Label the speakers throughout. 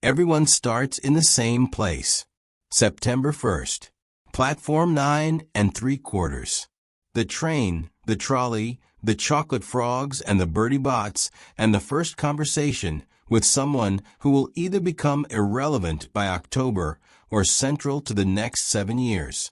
Speaker 1: Everyone starts in the same place. September 1st. Platform 9 3/4. The train, the trolley, the chocolate frogs and the birdie bots, and the first conversation with someone who will either become irrelevant by October or central to the next 7 years.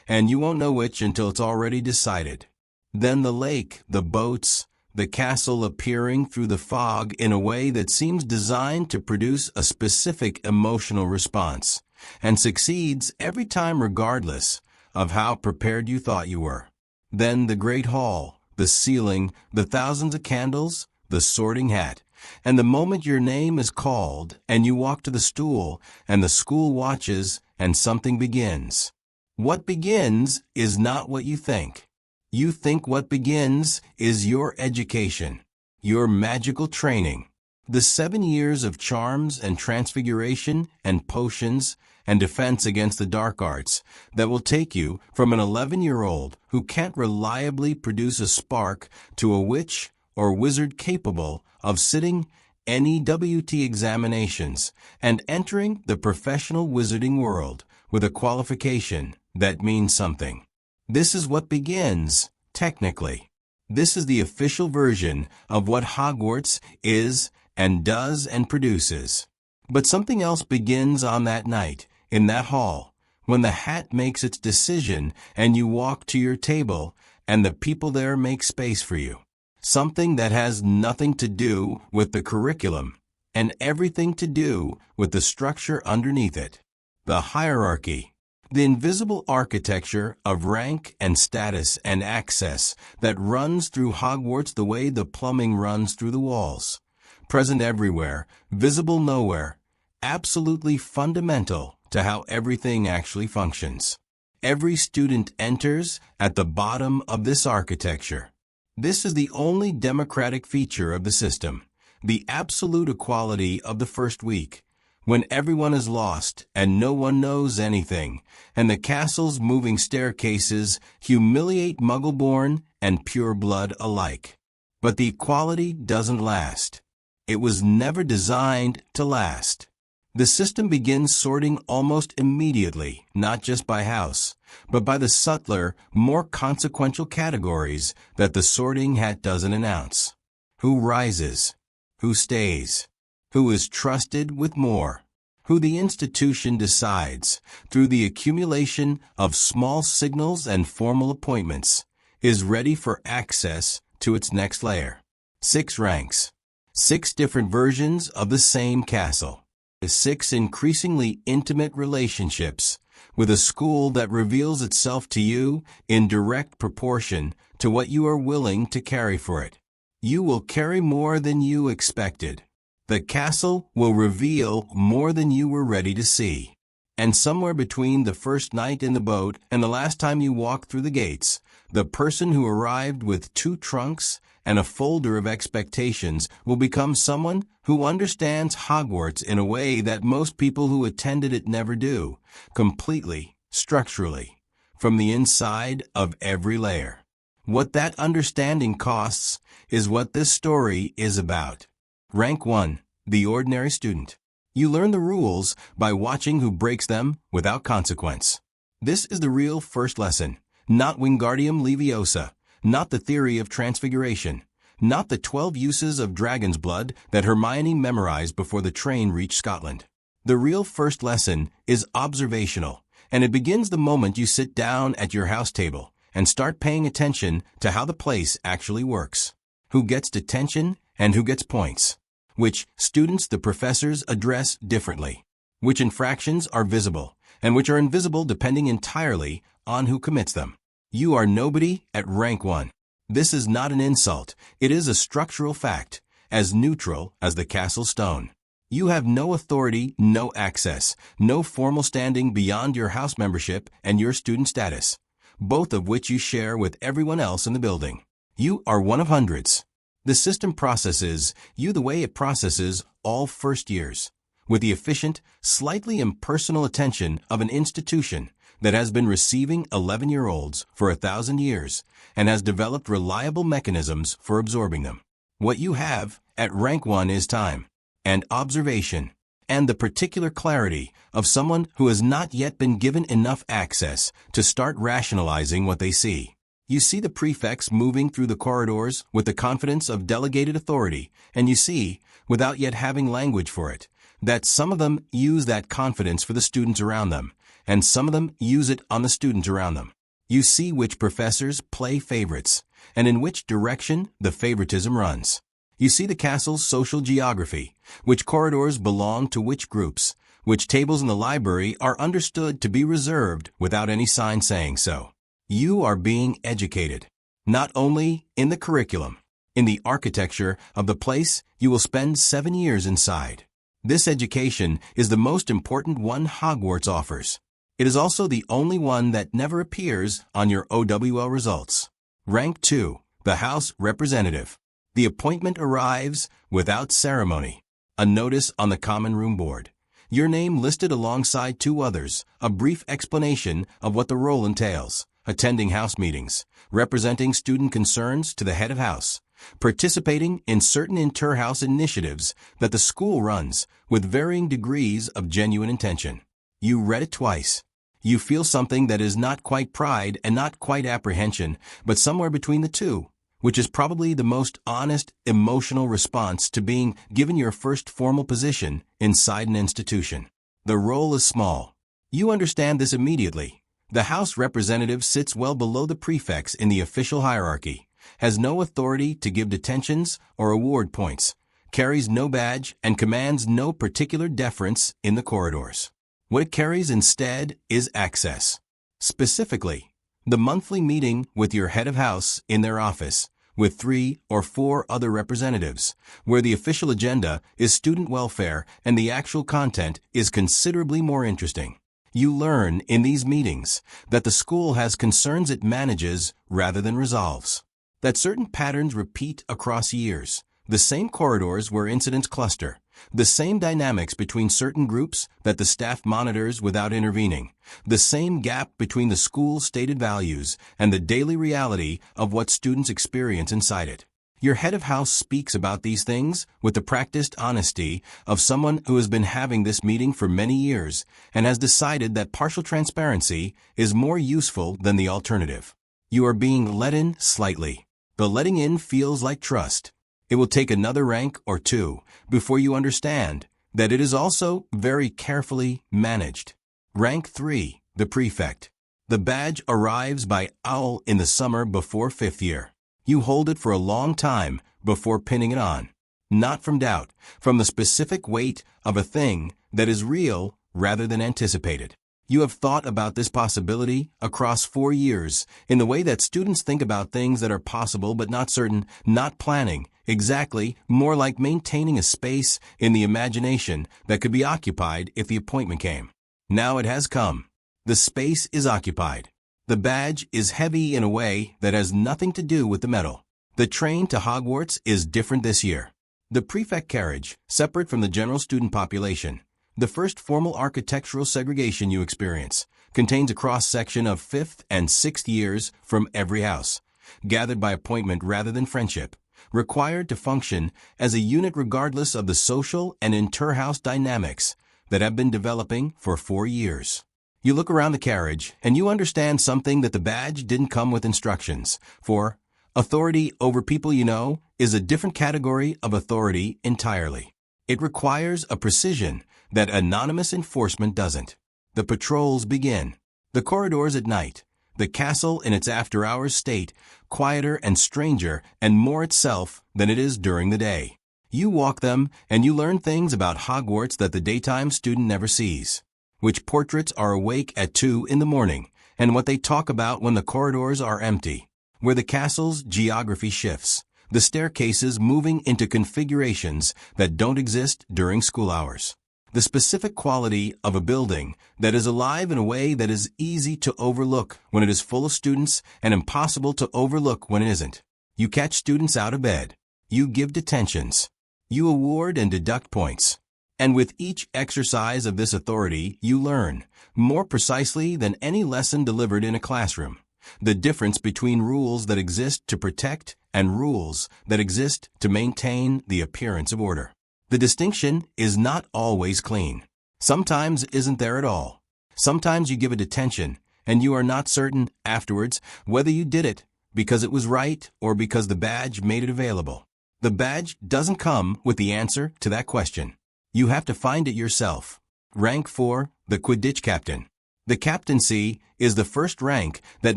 Speaker 1: And you won't know which until it's already decided. Then the lake, the boats, the castle appearing through the fog in a way that seems designed to produce a specific emotional response, and succeeds every time regardless of how prepared you thought you were. Then the great hall, the ceiling, the thousands of candles, the sorting hat, and the moment your name is called and you walk to the stool and the school watches and something begins. What begins is not what you think. You think what begins is your education, your magical training, the 7 years of charms and transfiguration and potions and defense against the dark arts that will take you from an 11-year-old who can't reliably produce a spark to a witch or wizard capable of sitting NEWT examinations and entering the professional wizarding world with a qualification that means something. This is what begins, technically. This is the official version of what Hogwarts is and does and produces. But something else begins on that night, in that hall, when the hat makes its decision and you walk to your table and the people there make space for you. Something that has nothing to do with the curriculum and everything to do with the structure underneath it. The hierarchy. The invisible architecture of rank and status and access that runs through Hogwarts the way the plumbing runs through the walls. Present everywhere, visible nowhere, absolutely fundamental to how everything actually functions. Every student enters at the bottom of this architecture. This is the only democratic feature of the system, the absolute equality of the first week, when everyone is lost and no one knows anything, and the castle's moving staircases humiliate Muggle-born and pure-blood alike. But the equality doesn't last. It was never designed to last. The system begins sorting almost immediately, not just by house, but by the subtler, more consequential categories that the sorting hat doesn't announce. Who rises? Who stays? Who is trusted with more? Who the institution decides, through the accumulation of small signals and formal appointments, is ready for access to its next layer. 6 ranks. 6 different versions of the same castle. 6 increasingly intimate relationships with a school that reveals itself to you in direct proportion to what you are willing to carry for it. You will carry more than you expected. The castle will reveal more than you were ready to see. And somewhere between the first night in the boat and the last time you walked through the gates, the person who arrived with 2 trunks and a folder of expectations will become someone who understands Hogwarts in a way that most people who attended it never do, completely, structurally, from the inside of every layer. What that understanding costs is what this story is about. Rank 1, the ordinary student. You learn the rules by watching who breaks them without consequence. This is the real first lesson, not Wingardium Leviosa, not the theory of transfiguration, not the 12 uses of dragon's blood that Hermione memorized before the train reached Scotland. The real first lesson is observational, and it begins the moment you sit down at your house table and start paying attention to how the place actually works. Who gets detention and who gets points, which students the professors address differently, which infractions are visible, and which are invisible depending entirely on who commits them. You are nobody at rank 1. This is not an insult, it is a structural fact, as neutral as the castle stone. You have no authority, no access, no formal standing beyond your house membership and your student status, both of which you share with everyone else in the building. You are one of hundreds. The system processes you the way it processes all first years, with the efficient, slightly impersonal attention of an institution that has been receiving 11-year-olds for 1,000 years and has developed reliable mechanisms for absorbing them. What you have at rank 1 is time and observation and the particular clarity of someone who has not yet been given enough access to start rationalizing what they see. You see the prefects moving through the corridors with the confidence of delegated authority, and you see, without yet having language for it, that some of them use that confidence for the students around them, and some of them use it on the students around them. You see which professors play favorites, and in which direction the favoritism runs. You see the castle's social geography, which corridors belong to which groups, which tables in the library are understood to be reserved without any sign saying so. You are being educated, not only in the curriculum, in the architecture of the place you will spend 7 years inside. This education is the most important one Hogwarts offers. It is also the only one that never appears on your OWL results. Rank 2, the House Representative. The appointment arrives without ceremony. A notice on the Common Room board. Your name listed alongside 2 others, a brief explanation of what the role entails. Attending House meetings, representing student concerns to the head of House, participating in certain inter-house initiatives that the school runs with varying degrees of genuine intention. You read it twice. You feel something that is not quite pride and not quite apprehension, but somewhere between the two, which is probably the most honest, emotional response to being given your first formal position inside an institution. The role is small. You understand this immediately. The House representative sits well below the prefects in the official hierarchy, has no authority to give detentions or award points, carries no badge, and commands no particular deference in the corridors. What it carries instead is access. Specifically, the monthly meeting with your head of house in their office, with 3 or 4 other representatives, where the official agenda is student welfare and the actual content is considerably more interesting. You learn in these meetings that the school has concerns it manages rather than resolves, that certain patterns repeat across years, the same corridors where incidents cluster, the same dynamics between certain groups that the staff monitors without intervening, the same gap between the school's stated values and the daily reality of what students experience inside it. Your head of house speaks about these things with the practiced honesty of someone who has been having this meeting for many years and has decided that partial transparency is more useful than the alternative. You are being let in slightly. The letting in feels like trust. It will take another rank or 2 before you understand that it is also very carefully managed. Rank 3, the prefect. The badge arrives by OWL in the summer before 5th year. You hold it for a long time before pinning it on. Not from doubt, from the specific weight of a thing that is real rather than anticipated. You have thought about this possibility across 4 years in the way that students think about things that are possible but not certain, not planning, exactly, more like maintaining a space in the imagination that could be occupied if the appointment came. Now it has come. The space is occupied. The badge is heavy in a way that has nothing to do with the metal. The train to Hogwarts is different this year. The prefect carriage, separate from the general student population, the first formal architectural segregation you experience, contains a cross-section of 5th and 6th years from every house, gathered by appointment rather than friendship, required to function as a unit regardless of the social and inter-house dynamics that have been developing for 4 years. You look around the carriage and you understand something that the badge didn't come with instructions for. Authority over people you know is a different category of authority entirely. It requires a precision that anonymous enforcement doesn't. The patrols begin. The corridors at night. The castle in its after-hours state, quieter and stranger and more itself than it is during the day. You walk them and you learn things about Hogwarts that the daytime student never sees. Which portraits are awake at 2 in the morning, and what they talk about when the corridors are empty, where the castle's geography shifts, the staircases moving into configurations that don't exist during school hours, the specific quality of a building that is alive in a way that is easy to overlook when it is full of students and impossible to overlook when it isn't. You catch students out of bed. You give detentions. You award and deduct points. And with each exercise of this authority, you learn, more precisely than any lesson delivered in a classroom, the difference between rules that exist to protect and rules that exist to maintain the appearance of order. The distinction is not always clean. Sometimes isn't there at all. Sometimes you give it attention, and you are not certain afterwards whether you did it because it was right or because the badge made it available. The badge doesn't come with the answer to that question. You have to find it yourself. Rank 4, the Quidditch Captain. The captaincy is the first rank that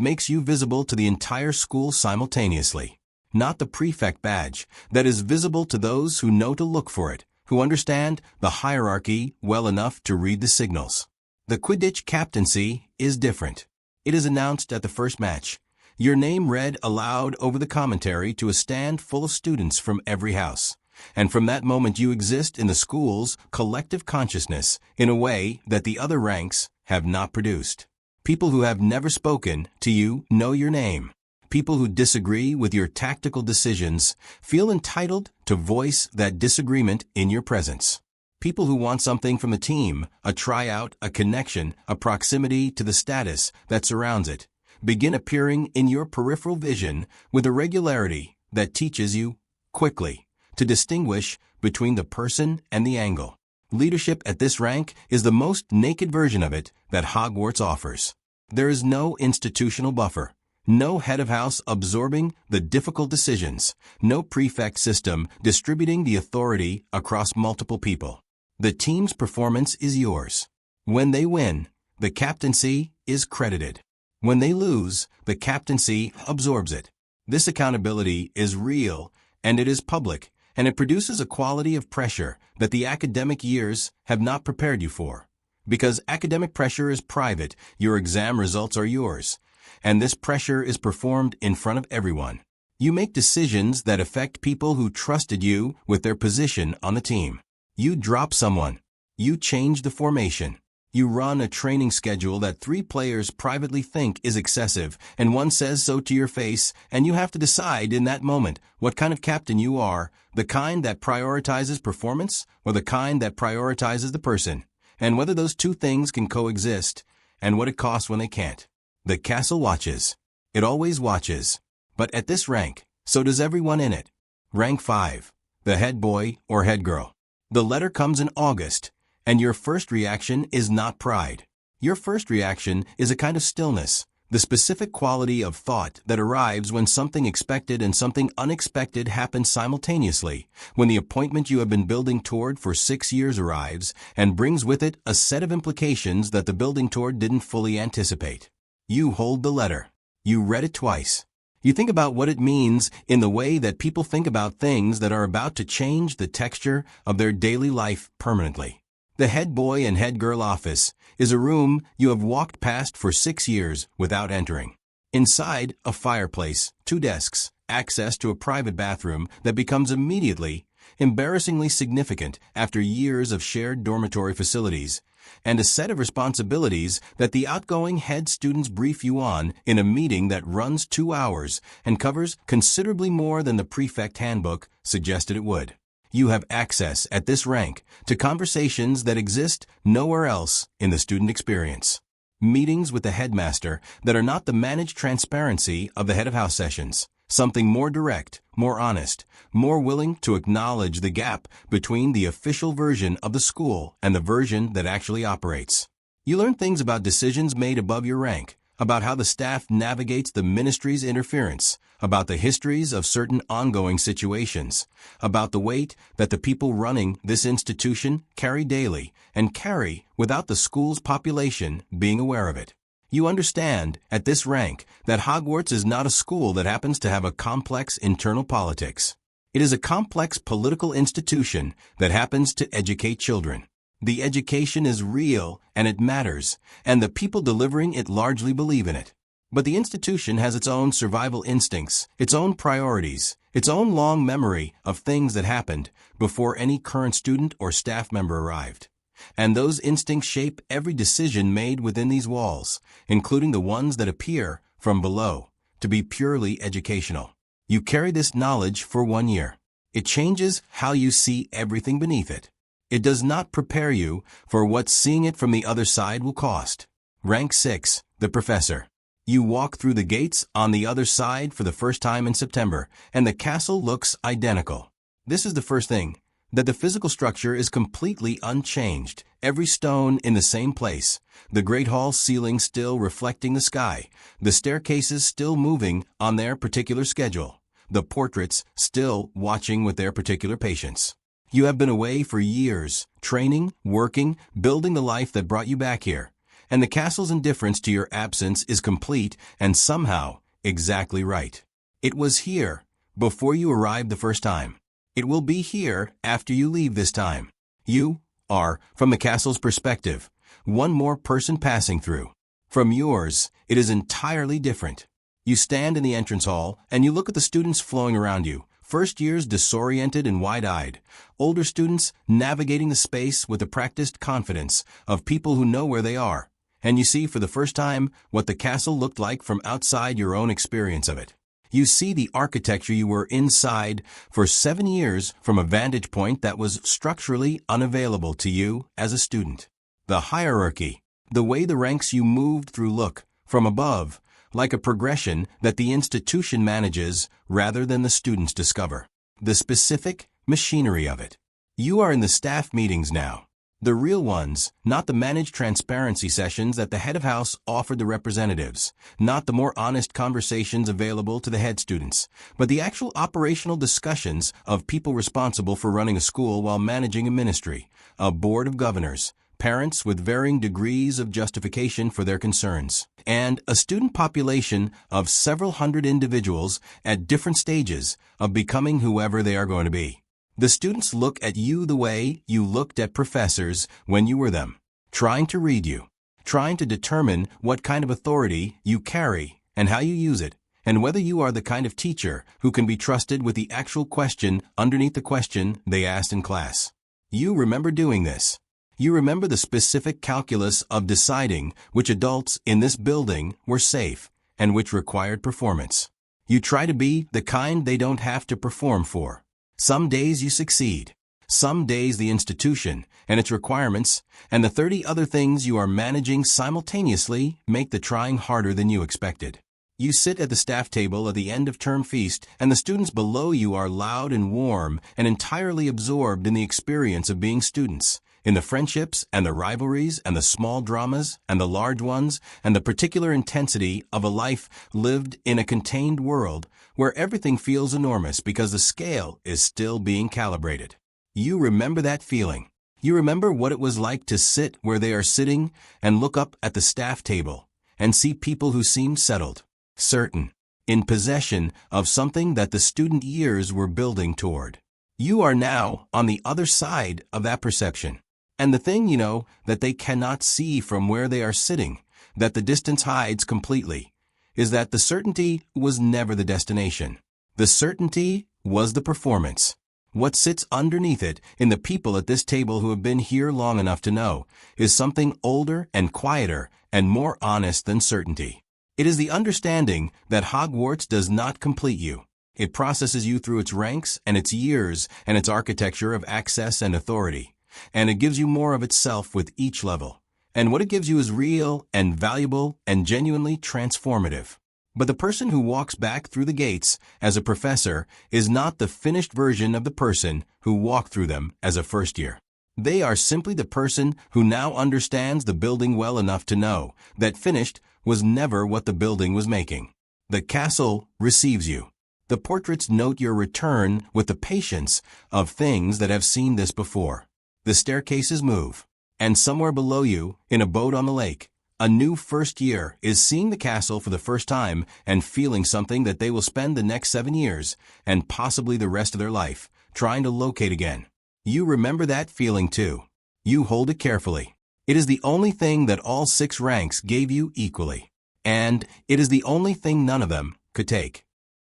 Speaker 1: makes you visible to the entire school simultaneously. Not the prefect badge that is visible to those who know to look for it, who understand the hierarchy well enough to read the signals. The Quidditch captaincy is different. It is announced at the first match. Your name read aloud over the commentary to a stand full of students from every house. And from that moment you exist in the school's collective consciousness in a way that the other ranks have not produced. People who have never spoken to you know your name. People who disagree with your tactical decisions feel entitled to voice that disagreement in your presence. People who want something from the team, a tryout, a connection, a proximity to the status that surrounds it, begin appearing in your peripheral vision with a regularity that teaches you, quickly, to distinguish between the person and the angle. Leadership at this rank is the most naked version of it that Hogwarts offers. There is no institutional buffer, no head of house absorbing the difficult decisions, no prefect system distributing the authority across multiple people. The team's performance is yours. When they win, the captaincy is credited. When they lose, the captaincy absorbs it. This accountability is real, and it is public, and it produces a quality of pressure that the academic years have not prepared you for. Because academic pressure is private, your exam results are yours, and this pressure is performed in front of everyone. You make decisions that affect people who trusted you with their position on the team. You drop someone. You change the formation. You run a training schedule that 3 players privately think is excessive, and one says so to your face, and you have to decide in that moment what kind of captain you are, the kind that prioritizes performance or the kind that prioritizes the person, and whether those two things can coexist, and what it costs when they can't. The castle watches. It always watches. But at this rank, so does everyone in it. Rank 5. The head boy or head girl. The letter comes in August, and your first reaction is not pride. Your first reaction is a kind of stillness, the specific quality of thought that arrives when something expected and something unexpected happen simultaneously, when the appointment you have been building toward for 6 years arrives and brings with it a set of implications that the building toward didn't fully anticipate. You hold the letter. You read it twice. You think about what it means in the way that people think about things that are about to change the texture of their daily life permanently. The head boy and head girl office is a room you have walked past for 6 years without entering. Inside, a fireplace, 2 desks, access to a private bathroom that becomes immediately, embarrassingly significant after years of shared dormitory facilities, and a set of responsibilities that the outgoing head students brief you on in a meeting that runs 2 hours and covers considerably more than the prefect handbook suggested it would. You have access at this rank to conversations that exist nowhere else in the student experience. Meetings with the headmaster that are not the managed transparency of the head of house sessions. Something more direct, more honest, more willing to acknowledge the gap between the official version of the school and the version that actually operates. You learn things about decisions made above your rank, about how the staff navigates the ministry's interference, about the histories of certain ongoing situations, about the weight that the people running this institution carry daily and carry without the school's population being aware of it. You understand, at this rank, that Hogwarts is not a school that happens to have a complex internal politics. It is a complex political institution that happens to educate children. The education is real, and it matters, and the people delivering it largely believe in it. But the institution has its own survival instincts, its own priorities, its own long memory of things that happened before any current student or staff member arrived. And those instincts shape every decision made within these walls, including the ones that appear, from below, to be purely educational. You carry this knowledge for 1 year. It changes how you see everything beneath it. It does not prepare you for what seeing it from the other side will cost. Rank 6, the professor. You walk through the gates on the other side for the first time in September, and the castle looks identical. This is the first thing. that the physical structure is completely unchanged, every stone in the same place, the great hall ceiling still reflecting the sky, the staircases still moving on their particular schedule, the portraits still watching with their particular patience. You have been away for years, training, working, building the life that brought you back here, and the castle's indifference to your absence is complete and somehow exactly right. It was here before you arrived the first time. It will be here after you leave this time. You are, from the castle's perspective, one more person passing through. From yours, it is entirely different. You stand in the entrance hall and you look at the students flowing around you, first years disoriented and wide-eyed, older students navigating the space with the practiced confidence of people who know where they are, and you see for the first time what the castle looked like from outside your own experience of it. You see the architecture you were inside for 7 years from a vantage point that was structurally unavailable to you as a student. The hierarchy, the way the ranks you moved through look, from above, like a progression that the institution manages rather than the students discover. The specific machinery of it. You are in the staff meetings now. The real ones, not the managed transparency sessions that the head of house offered the representatives, not the more honest conversations available to the head students, but the actual operational discussions of people responsible for running a school while managing a ministry, a board of governors, parents with varying degrees of justification for their concerns, and a student population of several hundred individuals at different stages of becoming whoever they are going to be. The students look at you the way you looked at professors when you were them, trying to read you, trying to determine what kind of authority you carry and how you use it, and whether you are the kind of teacher who can be trusted with the actual question underneath the question they asked in class. You remember doing this. You remember the specific calculus of deciding which adults in this building were safe and which required performance. You try to be the kind they don't have to perform for. Some days you succeed. Some days the institution and its requirements and the 30 other things you are managing simultaneously make the trying harder than you expected. You sit at the staff table at the end of term feast, and the students below you are loud and warm and entirely absorbed in the experience of being students, in the friendships and the rivalries and the small dramas and the large ones and the particular intensity of a life lived in a contained world where everything feels enormous because the scale is still being calibrated. You remember that feeling. You remember what it was like to sit where they are sitting and look up at the staff table and see people who seemed settled, certain, in possession of something that the student years were building toward. You are now on the other side of that perception. And the thing you know that they cannot see from where they are sitting, that the distance hides completely, is that the certainty was never the destination. The certainty was the performance. What sits underneath it in the people at this table who have been here long enough to know is something older and quieter and more honest than certainty. It is the understanding that Hogwarts does not complete you. It processes you through its ranks and its years and its architecture of access and authority, and it gives you more of itself with each level. And what it gives you is real and valuable and genuinely transformative. But the person who walks back through the gates as a professor is not the finished version of the person who walked through them as a first year. They are simply the person who now understands the building well enough to know that finished was never what the building was making. The castle receives you. The portraits note your return with the patience of things that have seen this before. The staircases move. And somewhere below you, in a boat on the lake, a new first year is seeing the castle for the first time and feeling something that they will spend the next 7 years, and possibly the rest of their life, trying to locate again. You remember that feeling too. You hold it carefully. It is the only thing that all 6 ranks gave you equally. And it is the only thing none of them could take.